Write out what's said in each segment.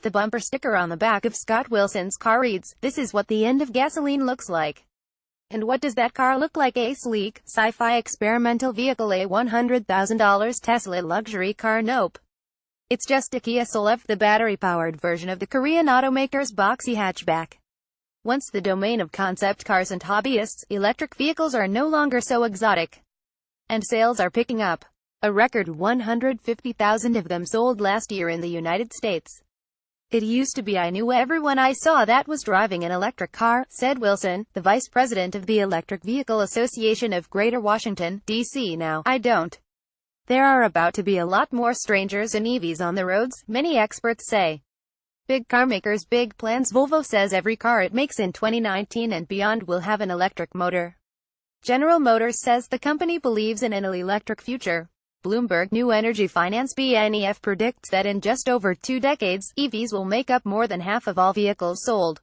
The bumper sticker on the back of Scott Wilson's car reads, "This is what the end of gasoline looks like." And what does that car look like? A sleek, sci-fi experimental vehicle, a $100,000 Tesla luxury car? Nope. It's just a Kia Soul, the battery-powered version of the Korean automaker's boxy hatchback. Once the domain of concept cars and hobbyists, electric vehicles are no longer so exotic. And sales are picking up. A record 150,000 of them sold last year in the United States. "It used to be I knew everyone I saw that was driving an electric car," said Wilson, the vice president of the Electric Vehicle Association of Greater Washington, D.C. "Now, I don't. There are about to be a lot more strangers and EVs on the roads, many experts say. Big car makers, big plans. Volvo says every car it makes in 2019 and beyond will have an electric motor. General Motors says the company believes in an electric future. Bloomberg New Energy Finance (BNEF) predicts that in just over 2 decades, EVs will make up more than half of all vehicles sold.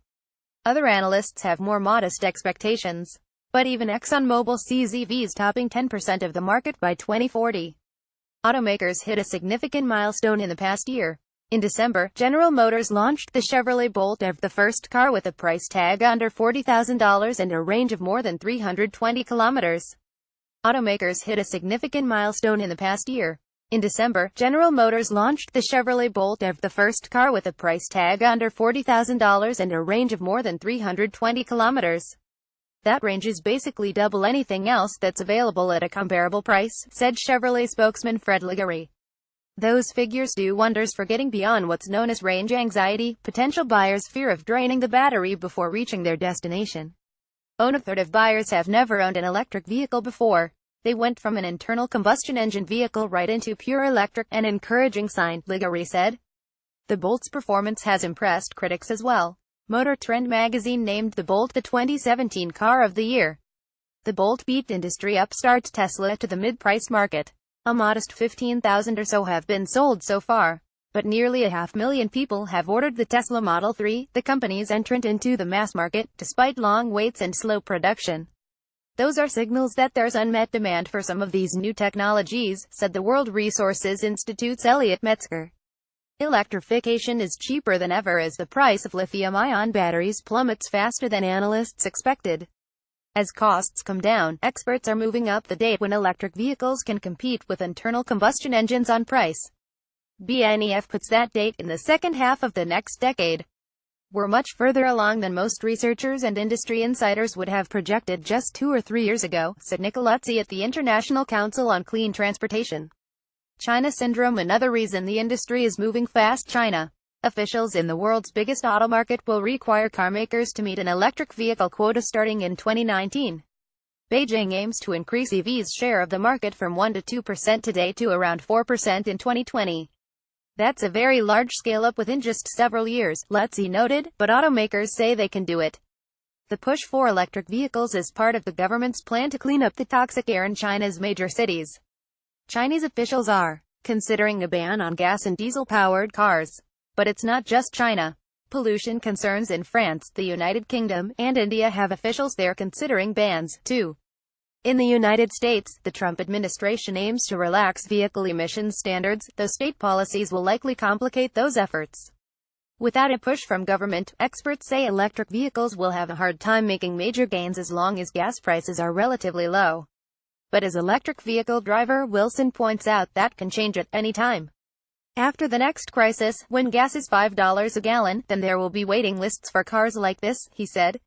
Other analysts have more modest expectations. But even ExxonMobil sees EVs topping 10% of the market by 2040. Automakers hit a significant milestone in the past year. In December, General Motors launched the Chevrolet Bolt, the first car with a price tag under $40,000 and a range of more than 320 kilometers. Automakers hit a significant milestone in the past year. In December, General Motors launched the Chevrolet Bolt, the first car with a price tag under $40,000 and a range of more than 320 kilometers. That range is basically double anything else that's available at a comparable price, said Chevrolet spokesman Fred Liggery. Those figures do wonders for getting beyond what's known as range anxiety, potential buyers' fear of draining the battery before reaching their destination. A third of buyers have never owned an electric vehicle before. They went from an internal combustion engine vehicle right into pure electric, an encouraging sign, Liggery said. The Bolt's performance has impressed critics as well. Motor Trend magazine named the Bolt the 2017 Car of the Year. The Bolt beat industry upstart Tesla to the mid-price market. A modest 15,000 or so have been sold so far. But nearly 500,000 people have ordered the Tesla Model 3, the company's entrant into the mass market, despite long waits and slow production. Those are signals that there's unmet demand for some of these new technologies, said the World Resources Institute's Elliot Metzger. Electrification is cheaper than ever as the price of lithium-ion batteries plummets faster than analysts expected. As costs come down, experts are moving up the date when electric vehicles can compete with internal combustion engines on price. BNEF puts that date in the second half of the next decade. We're much further along than most researchers and industry insiders would have projected just 2 or 3 years ago, said Nicoluzzi at the International Council on Clean Transportation. China syndrome. Another reason the industry is moving fast. China. Officials in the world's biggest auto market will require carmakers to meet an electric vehicle quota starting in 2019. Beijing aims to increase EV's share of the market from 1 to 2% today to around 4% in 2020. That's a very large scale up within just several years, Lutzi noted, but automakers say they can do it. The push for electric vehicles is part of the government's plan to clean up the toxic air in China's major cities. Chinese officials are considering a ban on gas and diesel-powered cars. But it's not just China. Pollution concerns in France, the United Kingdom, and India have officials there considering bans, too. In the United States, the Trump administration aims to relax vehicle emissions standards, though state policies will likely complicate those efforts. Without a push from government, experts say electric vehicles will have a hard time making major gains as long as gas prices are relatively low. But as electric vehicle driver, Wilson points out that can change at any time. After the next crisis, when gas is $5 a gallon, then there will be waiting lists for cars like this, he said.